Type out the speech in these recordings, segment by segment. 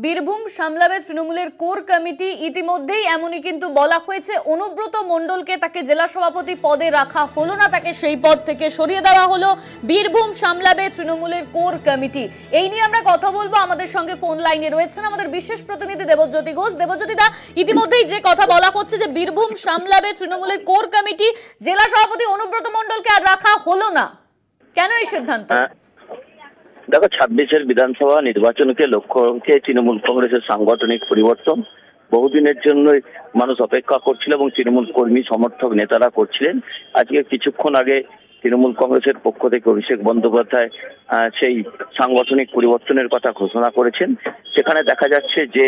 বীরভূম সামলাবে তৃণমূলের core committee. ইতিমধ্যেই এমনই কিন্তু বলা হয়েছে, অনুব্রত মণ্ডলকে তাকে জেলা সভাপতি পদে রাখা হলো না, তাকে সেই পদ থেকে সরিয়ে দেওয়া হলো। বীরভূম সামলাবে তৃণমূলের কোর কমিটি, এই নিয়ে আমরা কথা বলবো। আমাদের সঙ্গে ফোন লাইনে রয়েছেন আমাদের বিশেষ প্রতিনিধি দেবজ্যোতি ঘোষ। দেবজ্যোতি দা, ইতিমধ্যেই যে কথা বলা হচ্ছে যে বীরভূম সামলাবে তৃণমূলের কোর কমিটি, জেলা সভাপতি অনুব্রত মণ্ডলকে আর রাখা হলো না, কেন এই সিদ্ধান্ত? দেখো, 26-এর বিধানসভা নির্বাচনকে লক্ষ্য রেখে তৃণমূল কংগ্রেসের সাংগঠনিক পরিবর্তন বহুদিনের জন্য মানুষ অপেক্ষা করছিল এবং তৃণমূল কর্মী সমর্থক নেতারা করছিলেন। আজকে কিছুক্ষণ আগে তৃণমূল কংগ্রেসের পক্ষ থেকে অভিষেক বন্দ্যোপাধ্যায় সেই সাংগঠনিক পরিবর্তনের কথা ঘোষণা করেছেন। সেখানে দেখা যাচ্ছে যে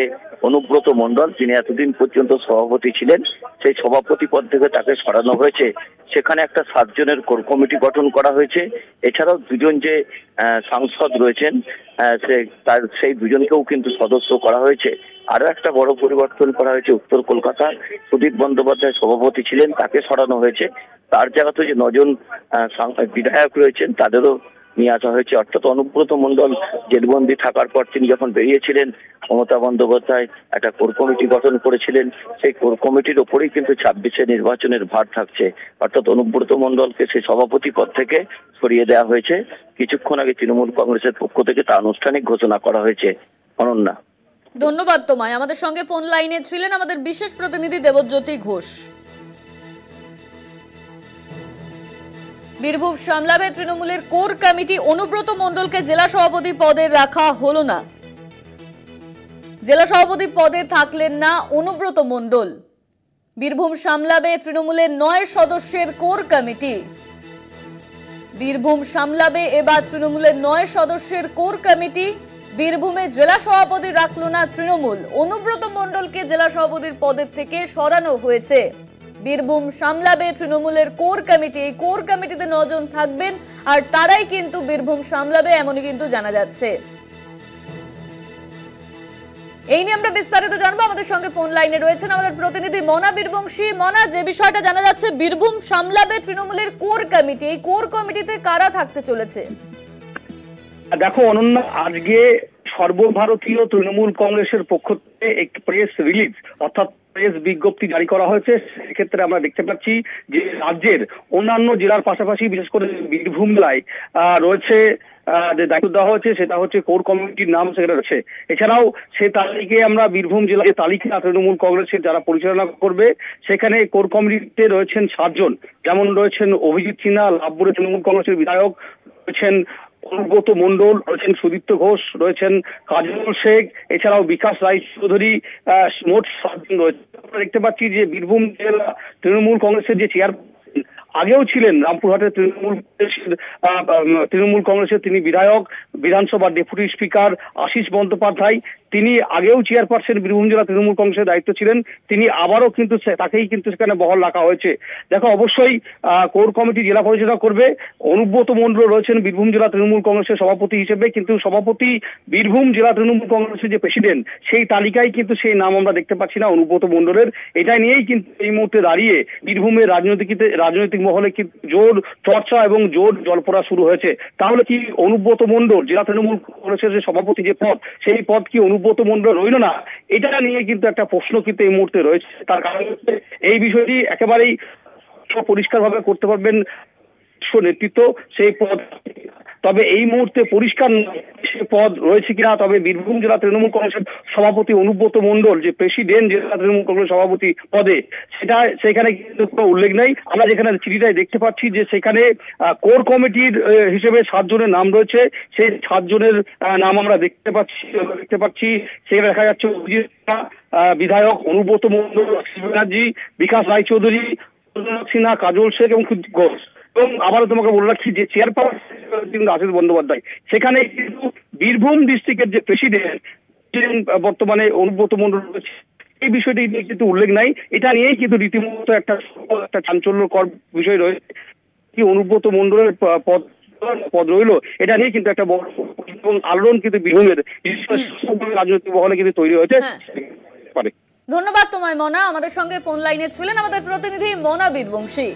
অনুব্রত মণ্ডল, যিনি এতদিন পর্যন্ত সভাপতি ছিলেন, সেই সভাপতি পদ থেকে তাকে সরানো হয়েছে। সেখানে একটা 7 জনের কোর কমিটি গঠন করা হয়েছে। এছাড়াও 2 জন যে সাংসদ রয়েছেন, সেই 2 জনকেও কিন্তু সদস্য করা হয়েছে। আরো একটা বড় পরিবর্তন করা হয়েছে, উত্তর কলকাতা সুদীপ বন্দ্যোপাধ্যায় সভাপতি ছিলেন, তাকে সরানো হয়েছে। তার জায়গাতে যে 9 জন বিধায়ক রয়েছেন তাদেরও নিয়ে আসা হয়েছে। অর্থাৎ অনুব্রত মণ্ডল জেলবন্দি থাকার পর তিনি যখন বেরিয়েছিলেন, মমতা বন্দ্যোপাধ্যায় একটা কোর কমিটি গঠন করেছিলেন। সেই কোর কমিটির ওপরেই কিন্তু 26-এর নির্বাচনের ভার থাকছে। অর্থাৎ অনুব্রত মণ্ডলকে সেই সভাপতি পদ থেকে সরিয়ে দেওয়া হয়েছে। কিছুক্ষণ আগে তৃণমূল কংগ্রেসের পক্ষ থেকে তা আনুষ্ঠানিক ঘোষণা করা হয়েছে। অনন্যা, ধন্যবাদ তোমায়। আমাদের সঙ্গে ফোন লাইনে ছিলেন আমাদের বিশেষ প্রতিনিধি দেবজ্যোতি ঘোষ। বীরভূম সামলাবে তৃণমূলের কোর কমিটি, অনুব্রত মণ্ডলকে জেলা সভাপতি পদে রাখা হলো না। জেলা সভাপতি পদে থাকলেন না অনুব্রত মণ্ডল। বীরভূম সামলাবে তৃণমূলের 9 সদস্যের কোর কমিটি। বীরভূম সামলাবে এবার তৃণমূলের 9 সদস্যের কোর কমিটি। বীরভূমে জেলা সভাপতি রাখলো না তৃণমূল, অনুব্রত মণ্ডলকে জেলা সভাপতির পদের থেকে সরানো হয়েছে। বীরভূম সামলাবে তৃণমূলের কোর কমিটি, এই কোর কমিটিতে 9 জন থাকবেন আর তারাই কিন্তু বীরভূম সামলাবে, এমনই কিন্তু জানা যাচ্ছে। এই নিয়ে আমরা বিস্তারিত জানবো। আমাদের সঙ্গে ফোন লাইনে রয়েছেন আমাদের প্রতিনিধি মনা বীরবংশী। মনা, যে বিষয়টা জানা যাচ্ছে, বীরভূম সামলাবে তৃণমূলের কোর কমিটি, এই কোর কমিটিতে কারা থাকতে চলেছে? দেখো অনন্যা, আজকে সর্বভারতীয় তৃণমূল কংগ্রেসের পক্ষ থেকে একটি প্রেস রিলিজ অর্থাৎ প্রেস বিজ্ঞপ্তি জারি করা হয়েছে। সেক্ষেত্রে আমরা দেখতে পাচ্ছি যে রাজ্যের অন্যান্য জেলার পাশাপাশি বিশেষ করে বীরভূম জেলায় রয়েছে যে দায়িত্ব দেওয়া হয়েছে, সেটা হচ্ছে কোর কমিটির নাম সেখানে রয়েছে। এছাড়াও সেই তালিকে আমরা বীরভূম জেলার যে তালিকা তৃণমূল কংগ্রেসের যারা পরিচালনা করবে, সেখানে কোর কমিটিতে রয়েছেন 7 জন। যেমন রয়েছেন অভিজিৎ সিনহা, লাভপুরে তৃণমূল কংগ্রেসের বিধায়ক, রয়েছেন অনুব্রত মণ্ডল, রয়েছেন সুদীপ্ত ঘোষ, রয়েছেন কাজল শেখ, এছাড়াও বিকাশ রায়চৌধুরী, মোট 7 জন রয়েছে। আমরা দেখতে পাচ্ছি যে বীরভূম জেলা তৃণমূল কংগ্রেসের যে চেয়ারপারসন আগেও ছিলেন রামপুরহাটের তৃণমূল কংগ্রেসের তিনি বিধায়ক, বিধানসভার ডেপুটি স্পিকার আশিস বন্দ্যোপাধ্যায়, তিনি আগেও চেয়ারপারসন বীরভূম জেলা তৃণমূল কংগ্রেসের দায়িত্ব ছিলেন। তিনি আবারও কিন্তু তাকেই কিন্তু সেখানে বহাল রাখা হয়েছে। দেখো, অবশ্যই কোর কমিটি জেলা পরিচালনা করবে। অনুব্রত মণ্ডল রয়েছেন বীরভূম জেলা তৃণমূল কংগ্রেসের সভাপতি হিসেবে, কিন্তু সভাপতি বীরভূম জেলা তৃণমূল কংগ্রেসের যে প্রেসিডেন্ট, সেই তালিকায় কিন্তু সেই নাম আমরা দেখতে পাচ্ছি না অনুব্রত মণ্ডলের। এটা নিয়েই কিন্তু এই মুহূর্তে দাঁড়িয়ে বীরভূমের রাজনৈতিক মহলে কিন্তু জোর চর্চা এবং জোর জল্পনা শুরু হয়েছে। তাহলে কি অনুব্রত মণ্ডল জেলা তৃণমূল কংগ্রেসের যে সভাপতি যে পদ, সেই পদ কি অনুব্রত মণ্ডল রইল না? এটা নিয়ে কিন্তু একটা প্রশ্ন কিন্তু এই মুহূর্তে রয়েছে। তার কারণ হচ্ছে এই বিষয়টি একেবারেই পরিষ্কার ভাবে করতে পারবেন নেতৃত্ব, সেই পদ তবে এই মুহূর্তে পরিষ্কার সে পদ রয়েছে কিনা। তবে বীরভূম জেলা তৃণমূল কংগ্রেসের সভাপতি অনুব্রত মণ্ডল যে প্রেসিডেন্ট জেলা তৃণমূল কংগ্রেস সভাপতি পদে, সেখানে কিন্তু কোনো উল্লেখ নেই। আমরা যেখানে চিঠিটাই দেখতে পাচ্ছি যে সেখানে কোর কমিটির হিসেবে 7 জনের নাম রয়েছে। সেই 7 জনের নাম আমরা দেখতে পাচ্ছি। সেখানে দেখা যাচ্ছে বিধায়ক অনুব্রত মণ্ডল, ব্যানার্জি, বিকাশ রায়চৌধুরী, সিনহা, কাজল শেখ এবং ঘোষ। এবং আবারও তোমাকে বলে রাখছি যে চেয়ারপারসন আশিস বন্দ্যোপাধ্যায়, সেখানে কিন্তু বীরভূম ডিস্ট্রিক্টের যে প্রেসিডেন্ট বর্তমানে অনুব্রত মণ্ডল রয়েছে, এই বিষয়টি নিয়ে কিন্তু উল্লেখ নাই। এটা নিয়েই কিন্তু রীতিমতো একটা চাঞ্চল্যকর বিষয় রয়েছে। কি অনুব্রত মণ্ডলের পদ রইল, এটা নিয়ে কিন্তু একটা বড় এবং আলোড়ন কিন্তু বীরভূমের রাজনৈতিক মহলে কিন্তু তৈরি হয়েছে। ধন্যবাদ তোমায় মনা। আমাদের সঙ্গে ফোন লাইনে ছিলেন আমাদের প্রতিনিধি মনা বীরবংশী।